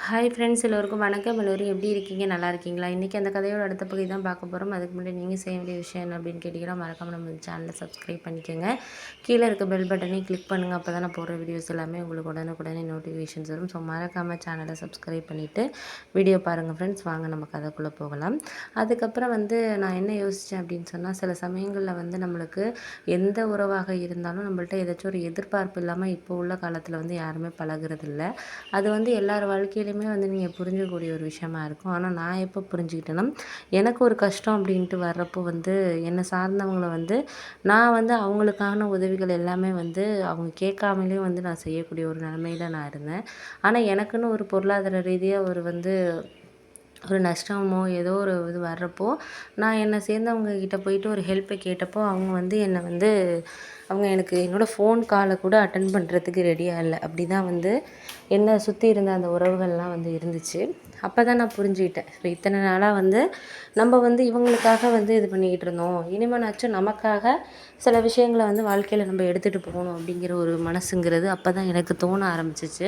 Hi friends, எல்லோருக்கும் வணக்கம். எல்லோரும் எப்படி இருக்கீங்க? நல்லா இருக்கீங்களா? இன்றைக்கி அந்த கதையோட அடுத்த பகுதி தான் பார்க்க போகிறோம். அதுக்கு முன்னாடி நீங்கள் செய்ய வேண்டிய விஷயம் என்ன அப்படின்னு கேட்டிங்கன்னா, மறக்காமல் நம்ம சேனலை சப்ஸ்கிரைப் பண்ணிக்கோங்க. கீழே இருக்க பெல் பட்டனையும் கிளிக் பண்ணுங்கள். அப்போ தான் நான் போடுற வீடியோஸ் எல்லாமே உங்களுக்கு உடனுக்குடனே நோட்டிஃபிகேஷன்ஸ் வரும். ஸோ மறக்காமல் சேனலை சப்ஸ்கிரைப் பண்ணிவிட்டு வீடியோ பாருங்கள் ஃப்ரெண்ட்ஸ். வாங்க நம்ம கதைக்குள்ளே போகலாம். அதுக்கப்புறம் நான் என்ன யோசித்தேன் அப்படின்னு சொன்னால், சில சமயங்களில் நம்மளுக்கு எந்த உறவாக இருந்தாலும் நம்மள்ட்ட ஏதாச்சும் ஒரு எதிர்பார்ப்பு இல்லாமல் இப்போ உள்ள காலத்தில் யாருமே பழகுறதில்ல. அது எல்லார் வாழ்க்கையிலையுமே நீங்கள் புரிஞ்சுக்கக்கூடிய ஒரு விஷயமா இருக்கும். ஆனால் நான் எப்போ புரிஞ்சுக்கிட்டேன்னா, எனக்கு ஒரு கஷ்டம் அப்படின்ட்டு வர்றப்போ என்னை சார்ந்தவங்கள நான் அவங்களுக்கான உதவிகள் எல்லாமே அவங்க கேட்காமலேயும் நான் செய்யக்கூடிய ஒரு நிலைமையில நான் இருந்தேன். ஆனால் எனக்குன்னு ஒரு பொருளாதார ரீதியாக ஒரு நஷ்டமோ ஏதோ ஒரு இது வர்றப்போ, நான் என்னை சேர்ந்தவங்க கிட்ட போயிட்டு ஒரு ஹெல்ப்பை கேட்டப்போ, அவங்க என்னை அவங்க எனக்கு என்னோடய ஃபோன் காலை கூட அட்டெண்ட் பண்ணுறதுக்கு ரெடியாக இல்லை. அப்படி தான் என்னை சுற்றி இருந்த அந்த உறவுகள்லாம் இருந்துச்சு. அப்போ தான் நான் புரிஞ்சுக்கிட்டேன். இப்போ இத்தனை நாளாக நம்ம இவங்களுக்காக இது பண்ணிக்கிட்டு இருந்தோம். இனிமேனாச்சும் நமக்காக சில விஷயங்களை வாழ்க்கையில் நம்ம எடுத்துகிட்டு போகணும் அப்படிங்கிற ஒரு மனசுங்கிறது அப்போ தான் எனக்கு தோண ஆரம்பிச்சிச்சு.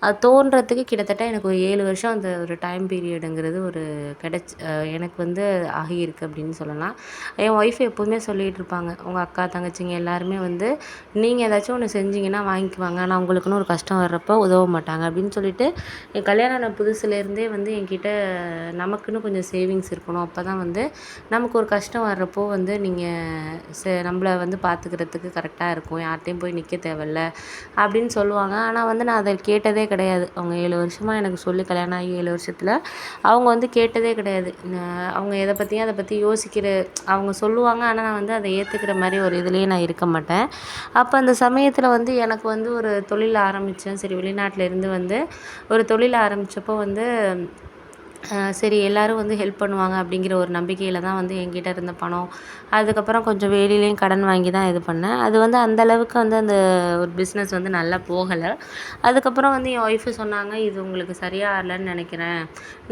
அது தோன்றதுக்கு கிட்டத்தட்ட எனக்கு ஒரு 7 வருஷம் அந்த ஒரு டைம் பீரியடுங்கிறது எனக்கு ஆகியிருக்கு அப்படின்னு சொல்லலாம். என் ஒய்ஃப் எப்போவுமே சொல்லிகிட்டு இருப்பாங்க, உங்கள் அக்கா தங்கச்சிங்க எல்லாருமே நீங்கள் ஏதாச்சும் ஒன்று செஞ்சீங்கன்னா வாங்கிக்குவாங்க, ஆனால் அவங்களுக்குன்னு ஒரு கஷ்டம் வர்றப்போ உதவ மாட்டாங்க அப்படின்னு சொல்லிட்டு, என் கல்யாணம் ஆன புதுசுலேருந்தே என்கிட்ட நமக்குன்னு கொஞ்சம் சேவிங்ஸ் இருக்கணும். அப்போ தான் நமக்கு ஒரு கஷ்டம் வர்றப்போ நீங்கள் நம்மளை பார்த்துக்கிறதுக்கு கரெக்டாக இருக்கும், யார்கிட்டையும் போய் நிற்க தேவையில்ல அப்படின்னு சொல்லுவாங்க. ஆனால் நான் அதை கேட்டதே கிடையாது. அவங்க 7 வருஷமாக எனக்கு சொல்லி கல்யாணம் ஆகி 7 வருஷத்தில் அவங்க கேட்டதே கிடையாது. அவங்க எதை பற்றியும் அதை பற்றி அவங்க சொல்லுவாங்க. ஆனால் நான் அதை ஏற்றுக்கிற மாதிரி ஒரு இதுலேயே நான் இருக்க மாட்டேன். அப்போ அந்த சமயத்தில் எனக்கு ஒரு தொழில் ஆரம்பித்தேன். சரி, வெளிநாட்டில் இருந்து ஒரு தொழில் ஆரம்பித்தப்போ சரி எல்லோரும் ஹெல்ப் பண்ணுவாங்க அப்படிங்கிற ஒரு நம்பிக்கையில் தான் என்கிட்ட இருந்த பணம், அதுக்கப்புறம் கொஞ்சம் வெளியிலையும் கடன் வாங்கி தான் இது பண்ணேன். அது அந்த அளவுக்கு அந்த ஒரு பிஸ்னஸ் நல்லா போகலை. அதுக்கப்புறம் என் ஒய்ஃபு சொன்னாங்க, இது உங்களுக்கு சரியாக ஆகலைன்னு நினைக்கிறேன்,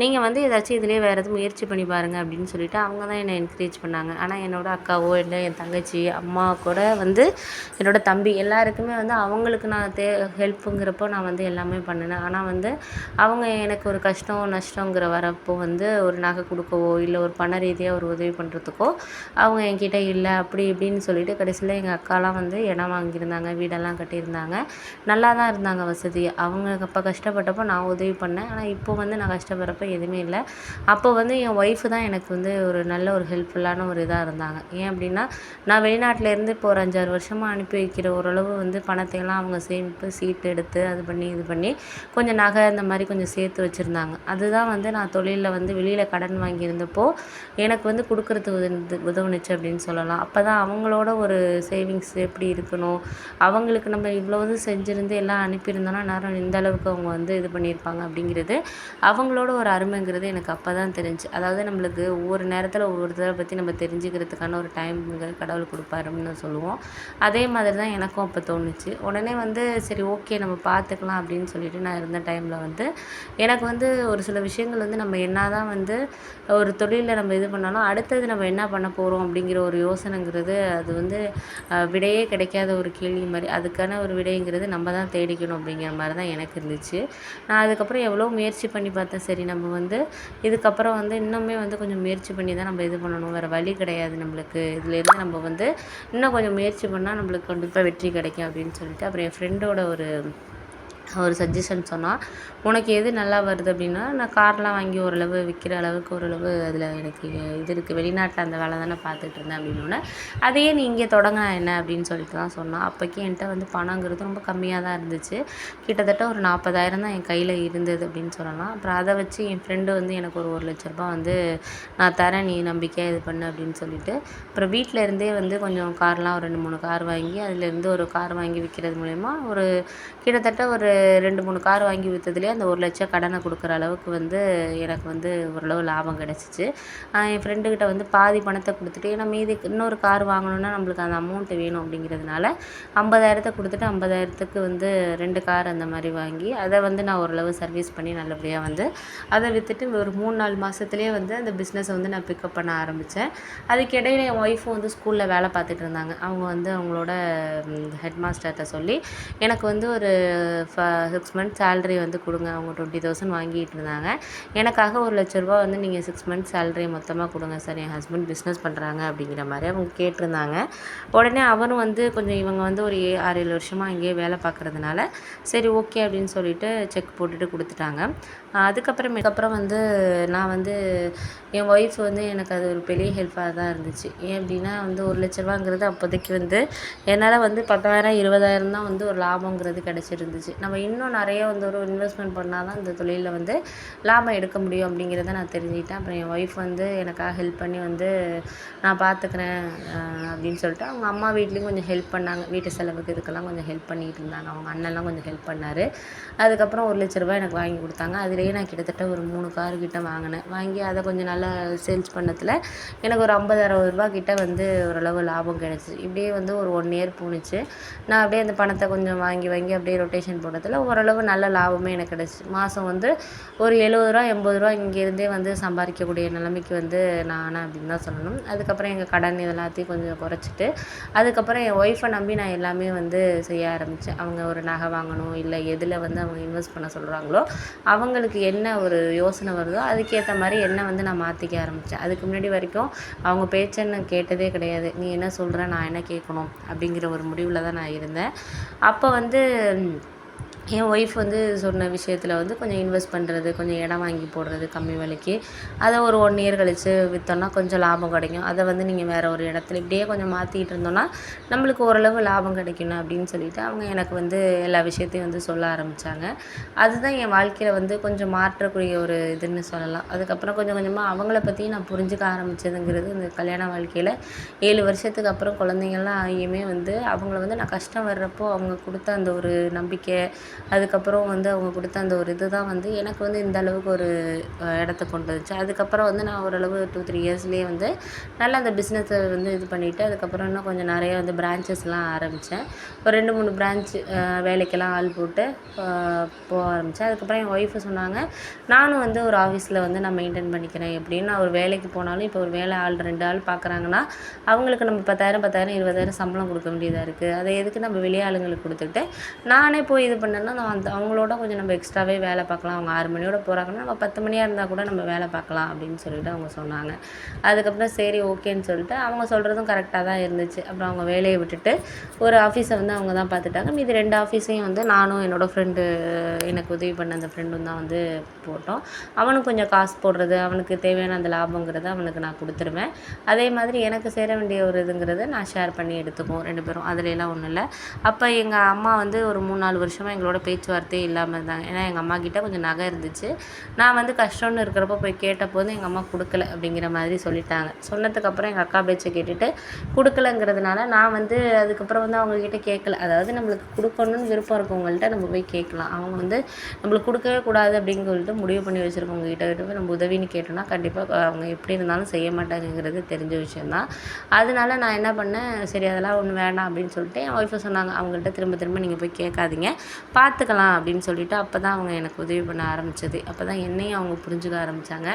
நீங்கள் ஏதாச்சும் இதிலே வேறு எதுவும் முயற்சி பண்ணி பாருங்கள் அப்படின்னு சொல்லிட்டு அவங்க தான் என்னை என்கரேஜ் பண்ணாங்க. ஆனால் என்னோடய அக்காவோ இல்லை என் தங்கச்சி அம்மா கூட என்னோடய தம்பி எல்லாருக்குமே அவங்களுக்கு நான் ஹெல்ப்புங்கிறப்போ நான் எல்லாமே பண்ணினேன். ஆனால் அவங்க எனக்கு ஒரு கஷ்டம் நஷ்டங்கிற வரப்போ ஒரு நகை கொடுக்கவோ இல்லை ஒரு பண ரீதியாக ஒரு உதவி பண்ணுறதுக்கோ அவங்க என்கிட்ட இல்லை. அப்படி இப்படின்னு சொல்லிட்டு கடைசியில் எங்கள் அக்காலாம் இடம் வாங்கியிருந்தாங்க, வீடெல்லாம் கட்டியிருந்தாங்க, நல்லா தான் இருந்தாங்க வசதியாக. அவங்க அப்போ கஷ்டப்பட்டப்போ நான் உதவி பண்ணேன். ஆனால் இப்போ நான் கஷ்டப்படுறப்ப எதுவுமே இல்லை. அப்போ என் ஒய்ஃபு தான் எனக்கு ஒரு நல்ல ஒரு ஹெல்ப்ஃபுல்லான ஒரு இதாக இருந்தாங்க. ஏன் அப்படின்னா, நான் வெளிநாட்டிலேருந்து இப்போ ஒரு 5-6 வருஷமாக அனுப்பி வைக்கிற ஓரளவு பணத்தையெல்லாம் அவங்க சேமிப்பு சீட்டு எடுத்து அது பண்ணி இது பண்ணி கொஞ்சம் நகை இந்த மாதிரி கொஞ்சம் சேர்த்து வச்சுருந்தாங்க. அதுதான் நான் தொழிலில் வெளியில் கடன் வாங்கியிருந்தப்போ எனக்கு கொடுக்குறதுக்கு உதவுனுச்சு அப்படின்னு சொல்லலாம். அப்போ தான் அவங்களோட ஒரு சேவிங்ஸ் எப்படி இருக்கணும், அவங்களுக்கு நம்ம இவ்வளோ செஞ்சுருந்து எல்லாம் அனுப்பியிருந்தோன்னா நேரம் இந்த அளவுக்கு அவங்க இது பண்ணியிருப்பாங்க அப்படிங்கிறது அவங்களோட ஒரு அருமைங்கிறது எனக்கு அப்போ தான் தெரிஞ்சு. அதாவது நம்மளுக்கு ஒவ்வொரு நேரத்தில் ஒவ்வொரு இதை பற்றி நம்ம தெரிஞ்சுக்கிறதுக்கான ஒரு டைம்ங்கிறது கடவுள் கொடுப்பாருன்னு சொல்லுவோம். அதே மாதிரி தான் எனக்கும் அப்போ தோணுச்சு. உடனே சரி ஓகே நம்ம பார்த்துக்கலாம் அப்படின்னு சொல்லிட்டு நான் இருந்த டைமில் எனக்கு ஒரு சில விஷயங்கள் நம்ம என்ன தான் ஒரு தொழிலில் நம்ம இது பண்ணாலும் அடுத்தது நம்ம என்ன பண்ண போகிறோம் அப்படிங்கிற ஒரு யோசனைங்கிறது அது விடையே கிடைக்காத ஒரு கேள்வி மாதிரி. அதுக்கான ஒரு விடைங்கிறது நம்ம தான் தேடிக்கணும் அப்படிங்கிற மாதிரி தான் எனக்கு இருந்துச்சு. நான் அதுக்கப்புறம் எவ்வளோ முயற்சி பண்ணி பார்த்தேன். சரி நம்ம இதுக்கப்புறம் இன்னுமே கொஞ்சம் முயற்சி பண்ணி தான் நம்ம இது பண்ணணும், வேறு வழி கிடையாது நம்மளுக்கு, இதுலேருந்து நம்ம இன்னும் கொஞ்சம் முயற்சி பண்ணால் நம்மளுக்கு கண்டிப்பாக வெற்றி கிடைக்கும் அப்படின்னு சொல்லிட்டு அப்புறம் என் ஃப்ரெண்டோட ஒரு சஜஷன் சொன்னால், உனக்கு எது நல்லா வருது அப்படின்னா, நான் கார்லாம் வாங்கி ஓரளவு விற்கிற அளவுக்கு ஓரளவு அதில் எனக்கு இது இருக்குது, வெளிநாட்டில் அந்த வேலை தானே பார்த்துட்ருந்தேன் அப்படின்னோடனே, அதையே நீ இங்கே தொடங்கினா என்ன அப்படின்னு சொல்லிட்டு தான் சொன்னான். அப்போக்கி என்கிட்ட பணங்கிறது ரொம்ப கம்மியாக தான் இருந்துச்சு. கிட்டத்தட்ட ஒரு 40,000 தான் என் கையில் இருந்தது அப்படின்னு சொல்லலாம். அப்புறம் அதை வச்சு என் ஃப்ரெண்டு எனக்கு ஒரு 1,00,000 ரூபா நான் தரேன், நீ நம்பிக்கையாக இது பண்ணு அப்படின்னு சொல்லிட்டு, அப்புறம் வீட்டில் இருந்தே கொஞ்சம் கார்லாம் ஒரு 2-3 கார் வாங்கி அதிலேருந்து ஒரு கார் வாங்கி விற்கிறது மூலயமா ஒரு கிட்டத்தட்ட ஒரு 2-3 கார் வாங்கி விற்றதுலேயே அந்த 1,00,000 கடனை கொடுக்குற அளவுக்கு எனக்கு ஓரளவு லாபம் கிடச்சிச்சு. என் ஃப்ரெண்டுக்கிட்ட பாதி பணத்தை கொடுத்துட்டு, ஏன்னா மீதி இன்னொரு கார் வாங்கணுன்னா நம்மளுக்கு அந்த அமௌண்ட்டு வேணும் அப்படிங்கிறதுனால 50,000 கொடுத்துட்டு 50,000க்கு 2 கார் அந்த மாதிரி வாங்கி அதை நான் ஓரளவு சர்வீஸ் பண்ணி நல்லபடியாக அதை விற்றுட்டு ஒரு 3-4 மாதத்துலேயே அந்த பிஸ்னஸை நான் பிக்கப் பண்ண ஆரம்பித்தேன். அதுக்கிடையில் என் ஒய்ஃபும் ஸ்கூலில் வேலை பார்த்துட்டு இருந்தாங்க. அவங்க அவங்களோட ஹெட் மாஸ்டர்கிட்ட சொல்லி எனக்கு ஒரு 6 மந்த்ஸ் சேலரி வந்து கொடுங்க. அவங்க 20,000 வாங்கிட்டு இருந்தாங்க. எனக்காக ₹1,00,000 வந்து நீங்கள் 6 மந்த்ஸ் சேலரி மொத்தமாக கொடுங்க சார், என் ஹஸ்பண்ட் பிஸ்னஸ் பண்ணுறாங்க அப்படிங்கிற மாதிரி அவங்க கேட்டிருந்தாங்க. உடனே அவரும் வந்து கொஞ்சம் இவங்க வந்து ஒரு 6-7 வருஷமாக இங்கேயே வேலை பார்க்குறதுனால சரி ஓகே அப்படின்னு சொல்லிட்டு செக் போட்டுட்டு கொடுத்துட்டாங்க. அதுக்கப்புறம் வந்து நான் வந்து என் ஒய்ஃப் வந்து எனக்கு அது ஒரு பெரிய ஹெல்ப்பாக தான் இருந்துச்சு. ஏன் அப்படின்னா வந்து ₹1,00,000ங்கிறது அப்போதைக்கு வந்து என்னால் வந்து 10,000 20,000 தான் வந்து ஒரு லாபங்கிறது கிடச்சிருந்துச்சு. நம்ம இன்னும் நிறைய வந்து ஒரு இன்வெஸ்ட்மெண்ட் பண்ணால் தான் இந்த தொழிலில் வந்து லாபம் எடுக்க முடியும் அப்படிங்கிறத நான் தெரிஞ்சுக்கிட்டேன். அப்புறம் என் ஒய்ஃப் வந்து எனக்காக ஹெல்ப் பண்ணி வந்து நான் பார்த்துக்கிறேன் அப்படின்னு சொல்லிட்டு அவங்க அம்மா வீட்லேயும் கொஞ்சம் ஹெல்ப் பண்ணாங்க. வீட்டு செலவுக்கு இதுக்கெல்லாம் கொஞ்சம் ஹெல்ப் பண்ணிகிட்டு இருந்தாங்க. அவங்க அண்ணன்லாம் கொஞ்சம் ஹெல்ப் பண்ணார். அதுக்கப்புறம் ₹1,00,000 எனக்கு வாங்கி கொடுத்தாங்க. அதிலேயே நான் கிட்டத்தட்ட ஒரு 3 கார் கிட்ட வாங்கினேன். வாங்கி அதை கொஞ்சம் நல்லா சேல்ஸ் பண்ணதில் எனக்கு ஒரு ₹50,000 கிட்ட வந்து ஓரளவு லாபம் கிடச்சிச்சு. இப்படியே வந்து ஒரு 1 இயர் போணுச்சு. நான் அப்படியே அந்த பணத்தை கொஞ்சம் வாங்கி அப்படியே ரொட்டேஷன் போடுறதுல ஓரளவு நல்ல லாபமே எனக்கு கிடச்சிச்சு. மாதம் வந்து ஒரு ₹70 ₹80 இங்கேருந்தே வந்து சம்பாதிக்கக்கூடிய நிலைமைக்கு வந்து நான் ஆனேன் அப்படின்னு தான் சொல்லணும். அதுக்கப்புறம் எங்கள் கடன் இதெல்லாத்தையும் கொஞ்சம் குறைச்சிட்டு அதுக்கப்புறம் என் ஒய்ஃபை நம்பி நான் எல்லாமே வந்து செய்ய ஆரம்பித்தேன். அவங்க ஒரு நகை வாங்கணும் இல்லை எதில் வந்து அவங்க இன்வெஸ்ட் பண்ண சொல்கிறாங்களோ அவங்களுக்கு என்ன ஒரு யோசனை வருதோ அதுக்கேற்ற மாதிரி என்ன வந்து நான் மாற்றிக்க ஆரம்பித்தேன். அதுக்கு முன்னாடி வரைக்கும் அவங்க பேச்சை நான் கேட்டதே கிடையாது. நீ என்ன சொல்கிற, நான் என்ன கேட்கணும் அப்படிங்கிற ஒரு முடிவில் தான் நான் இருந்தேன். அப்போ வந்து என் ஒய்ஃப் வந்து சொன்ன விஷயத்தில் வந்து கொஞ்சம் இன்வெஸ்ட் பண்ணுறது, கொஞ்சம் இடம் வாங்கி போடுறது கம்மி விலைக்கு, அதை ஒரு 1 இயர் கழித்து விற்றோன்னா கொஞ்சம் லாபம் கிடைக்கும். அதை வந்து நீங்கள் வேறு ஒரு இடத்துல இப்படியே கொஞ்சம் மாற்றிக்கிட்டு இருந்தோன்னா நம்மளுக்கு ஓரளவு லாபம் கிடைக்கணும் அப்படின்னு சொல்லிட்டு அவங்க எனக்கு வந்து எல்லா விஷயத்தையும் வந்து சொல்ல ஆரம்பித்தாங்க. அதுதான் என் வாழ்க்கையில் வந்து கொஞ்சம் மாற்றக்கூடிய ஒரு இதுன்னு சொல்லலாம். அதுக்கப்புறம் கொஞ்சம் கொஞ்சமாக அவங்கள பற்றியும் நான் புரிஞ்சுக்க ஆரம்பித்ததுங்கிறது இந்த கல்யாண வாழ்க்கையில் 7 வருஷத்துக்கு அப்புறம் குழந்தைங்கள்லாம் ஆகியுமே வந்து அவங்கள வந்து நான் கஷ்டம் வர்றப்போ அவங்க கொடுத்த அந்த ஒரு நம்பிக்கை, அதுக்கப்புறம் வந்து அவங்க கொடுத்த அந்த ஒரு இது தான் வந்து எனக்கு வந்து இந்த அளவுக்கு ஒரு இடத்த கொண்டு வந்துச்சு. அதுக்கப்புறம் வந்து நான் ஓரளவு 2-3 இயர்ஸ்லேயே வந்து நல்லா அந்த பிஸ்னஸை வந்து இது பண்ணிவிட்டு அதுக்கப்புறம் இன்னும் கொஞ்சம் நிறைய வந்து பிரான்ச்சஸ்லாம் ஆரம்பித்தேன். ஒரு 2-3 பிரான்ச் வேலைக்கெல்லாம் ஆள் போட்டு போக ஆரம்பித்தேன். அதுக்கப்புறம் என் ஒய்ஃபு சொன்னாங்க, நானும் வந்து ஒரு ஆஃபீஸில் வந்து நான் மெயின்டைன் பண்ணிக்கிறேன். எப்படின்னு நான் ஒரு வேலைக்கு போனாலும் இப்போ ஒரு வேலை ஆள் 2 ஆள் பார்க்குறாங்கன்னா அவங்களுக்கு நம்ம 10,000 20,000 சம்பளம் கொடுக்க வேண்டியதாக இருக்குது. அதை எதுக்கு நம்ம வெளி ஆளுங்களுக்கு கொடுத்துட்டு நானே போய் இது பண்ணேன்னா நான் அந்த அவங்களோட கொஞ்சம் நம்ம எக்ஸ்ட்ராவே வேலை பார்க்கலாம். அவங்க 6 மணியோட போகிறாங்கன்னா நம்ம 10 மணியாக இருந்தால் கூட நம்ம வேலை பார்க்கலாம் அப்படின்னு சொல்லிட்டு அவங்க சொன்னாங்க. அதுக்கப்புறம் சரி ஓகேன்னு சொல்லிட்டு அவங்க சொல்கிறதும் கரெக்டாக தான் இருந்துச்சு. அப்புறம் அவங்க வேலையை விட்டுட்டு ஒரு ஆஃபீஸை வந்து அவங்க தான் பார்த்துட்டாங்க. மீதி 2 ஆஃபீஸையும் வந்து நானும் என்னோடய ஃப்ரெண்டு எனக்கு உதவி பண்ண அந்த ஃப்ரெண்டும் தான் வந்து போட்டோம். அவனுக்கு கொஞ்சம் காசு போடுறது, அவனுக்கு தேவையான அந்த லாபங்கிறத அவனுக்கு நான் கொடுத்துருவேன். அதே மாதிரி எனக்கு சேர வேண்டிய ஒரு இதுங்கிறத நான் ஷேர் பண்ணி எடுத்துக்குவோம் 2 பேரும். அதுலலாம் ஒன்றும் இல்லை. அப்போ எங்கள் அம்மா வந்து ஒரு 3-4 வருஷமாக எங்களோட பேச்சுவார்த்தையே இல்லாமல் இருந்தாங்க. ஏன்னா எங்கள் அம்மா கிட்ட கொஞ்சம் நகை இருந்துச்சு. நான் வந்து கஷ்டம்னு இருக்கிறப்போ போய் கேட்டபோது எங்கள் அம்மா கொடுக்கல அப்படிங்கிற மாதிரி சொல்லிட்டாங்க. சொன்னதுக்கப்புறம் எங்கள் அக்கா பேச்சை கேட்டுட்டு கொடுக்கலங்கிறதுனால நான் வந்து அதுக்கப்புறம் வந்து அவங்கக்கிட்ட கேட்கல. அதாவது நம்மளுக்கு கொடுக்கணும்னு விருப்பம் இருக்கவங்கள்ட்ட நம்ம போய் கேட்கலாம். அவங்க வந்து நம்மளுக்கு கொடுக்கவே கூடாது அப்படின்னு சொல்லிட்டு முடிவு பண்ணி வச்சுருக்கவங்க கிட்ட போய் நம்ம உதவின்னு கேட்டோம்னா கண்டிப்பாக அவங்க எப்படி இருந்தாலும் செய்ய மாட்டாங்கங்கிறது தெரிஞ்ச விஷயந்தான். அதனால நான் என்ன பண்ணேன், சரி அதெல்லாம் ஒன்றும் வேண்டாம் அப்படின்னு சொல்லிட்டு என் ஒய்ஃபை சொன்னாங்க, அவங்கள்ட்ட திரும்ப நீங்கள் போய் கேட்காதீங்க, பார்த்துக்கலாம் அப்படின்னு சொல்லிட்டு அப்போ தான் அவங்க எனக்கு உதவி பண்ண ஆரம்பித்தது. அப்போ தான் என்னையும் அவங்க புரிஞ்சுக்க ஆரம்பித்தாங்க.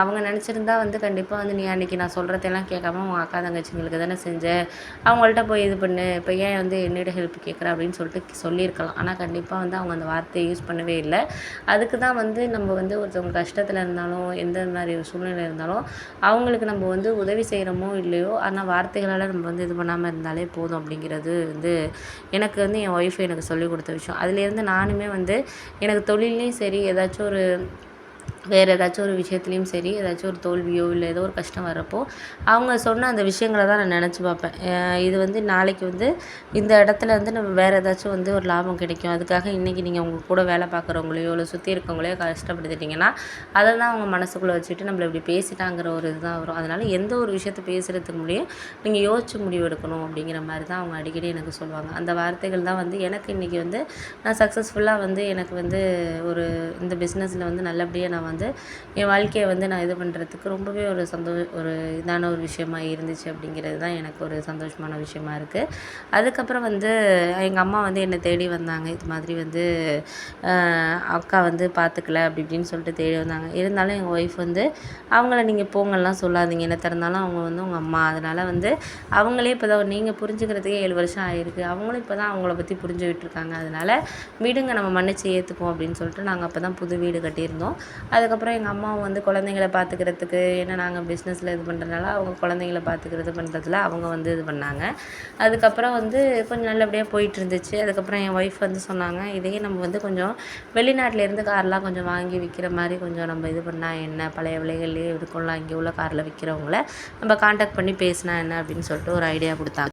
அவங்க நினச்சிருந்தா வந்து கண்டிப்பாக வந்து நீ அன்றைக்கி நான் சொல்கிறதெல்லாம் கேட்காம உங்கள் அக்கா தங்கச்சிங்களுக்கு தானே செஞ்ச, அவங்கள்ட்ட போய் இது பண்ணு, இப்போ ஏன் வந்து என்னிட ஹெல்ப் கேட்குற அப்படின்னு சொல்லிட்டு சொல்லியிருக்கலாம். ஆனால் கண்டிப்பாக வந்து அவங்க அந்த வார்த்தையை யூஸ் பண்ணவே இல்லை. அதுக்கு தான் வந்து நம்ம வந்து ஒருத்தவங்க கஷ்டத்தில் இருந்தாலும் எந்த மாதிரி ஒரு சூழ்நிலை இருந்தாலும் அவங்களுக்கு நம்ம வந்து உதவி செய்கிறோமோ இல்லையோ, ஆனால் வார்த்தைகளால் நம்ம வந்து இது பண்ணாமல் இருந்தாலே போதும் அப்படிங்கிறது வந்து எனக்கு வந்து என் ஒய்ஃப் எனக்கு சொல்லிக் கொடுத்த விஷயம். அதுலேருந்து நானுமே வந்து எனக்கு தொழில்லையும் சரி ஏதாச்சும் ஒரு வேறு ஏதாச்சும் ஒரு விஷயத்துலையும் சரி ஏதாச்சும் ஒரு தோல்வியோ இல்லை ஏதோ ஒரு கஷ்டம் வர்றப்போ அவங்க சொன்ன அந்த விஷயங்களை தான் நான் நினச்சி பார்ப்பேன். இது வந்து நாளைக்கு வந்து இந்த இடத்துல வந்து நம்ம வேறு ஏதாச்சும் வந்து ஒரு லாபம் கிடைக்கும், அதுக்காக இன்றைக்கி நீங்கள் உங்கள் கூட வேலை பார்க்குறவங்களையோ இல்லை சுற்றி இருக்கவங்களையோ கஷ்டப்படுத்திட்டிங்கன்னா அதை தான் அவங்க மனசுக்குள்ளே வச்சுட்டு நம்மளை இப்படி பேசிட்டாங்கிற ஒரு இதுதான் வரும். அதனால் எந்த ஒரு விஷயத்தை பேசுகிறதுக்கு முடியும் நீங்கள் யோசிச்சு முடிவு எடுக்கணும் அப்படிங்கிற மாதிரி தான் அவங்க அடிக்கடி எனக்கு சொல்லுவாங்க. அந்த வார்த்தைகள் தான் வந்து எனக்கு இன்றைக்கி வந்து நான் சக்ஸஸ்ஃபுல்லாக வந்து எனக்கு வந்து ஒரு இந்த பிஸ்னஸில் வந்து நல்லபடியாக நான் வந்து என் வாழ்க்கையை வந்து நான் இது பண்ணுறதுக்கு ரொம்பவே ஒரு இதான ஒரு விஷயமா இருந்துச்சு அப்படிங்கிறது தான் எனக்கு ஒரு சந்தோஷமான விஷயமா இருக்குது. அதுக்கப்புறம் வந்து எங்கள் அம்மா வந்து என்னை தேடி வந்தாங்க. இது மாதிரி வந்து அக்கா வந்து பார்த்துக்கல அப்படி இப்படின்னு சொல்லிட்டு தேடி வந்தாங்க. இருந்தாலும் எங்கள் ஒய்ஃப் வந்து அவங்கள நீங்கள் போங்கலாம் சொல்லாதீங்க, என்ன திறந்தாலும் அவங்க வந்து உங்கள் அம்மா, அதனால் வந்து அவங்களே இப்போ தான் நீங்கள் புரிஞ்சுக்கிறதுக்கே 7 வருஷம் ஆகிருக்கு, அவங்களும் இப்போ தான் அவங்கள பற்றி புரிஞ்சுக்கிட்டு இருக்காங்க, அதனால் விடுங்க நம்ம மன்னிச்சு ஏற்றுக்குவோம் அப்படின்னு சொல்லிட்டு நாங்கள் அப்போ தான் புது வீடு கட்டியிருந்தோம். அதுக்கப்புறம் எங்கள் அம்மாவும் வந்து குழந்தைங்கள பார்த்துக்கிறதுக்கு, ஏன்னா நாங்கள் பிஸ்னஸில் இது பண்ணுறதுனால அவங்க குழந்தைங்கள பார்த்துக்கிறது பண்ணுறதுல அவங்க வந்து இது பண்ணாங்க. அதுக்கப்புறம் வந்து கொஞ்சம் நல்லபடியாக போயிட்டு இருந்துச்சு. அதுக்கப்புறம் என் ஒய்ஃப் வந்து சொன்னாங்க, இதையே நம்ம வந்து கொஞ்சம் வெளிநாட்டிலேருந்து கார்லாம் கொஞ்சம் வாங்கி விற்கிற மாதிரி கொஞ்சம் நம்ம இது பண்ணால் என்ன, பழைய விலைகள்லேயே இருக்கும்ல இங்கே உள்ள காரில் விற்கிறவங்கள நம்ம காண்டாக்ட் பண்ணி பேசினா என்ன அப்படின்னு சொல்லிட்டு ஒரு ஐடியா கொடுத்தாங்க.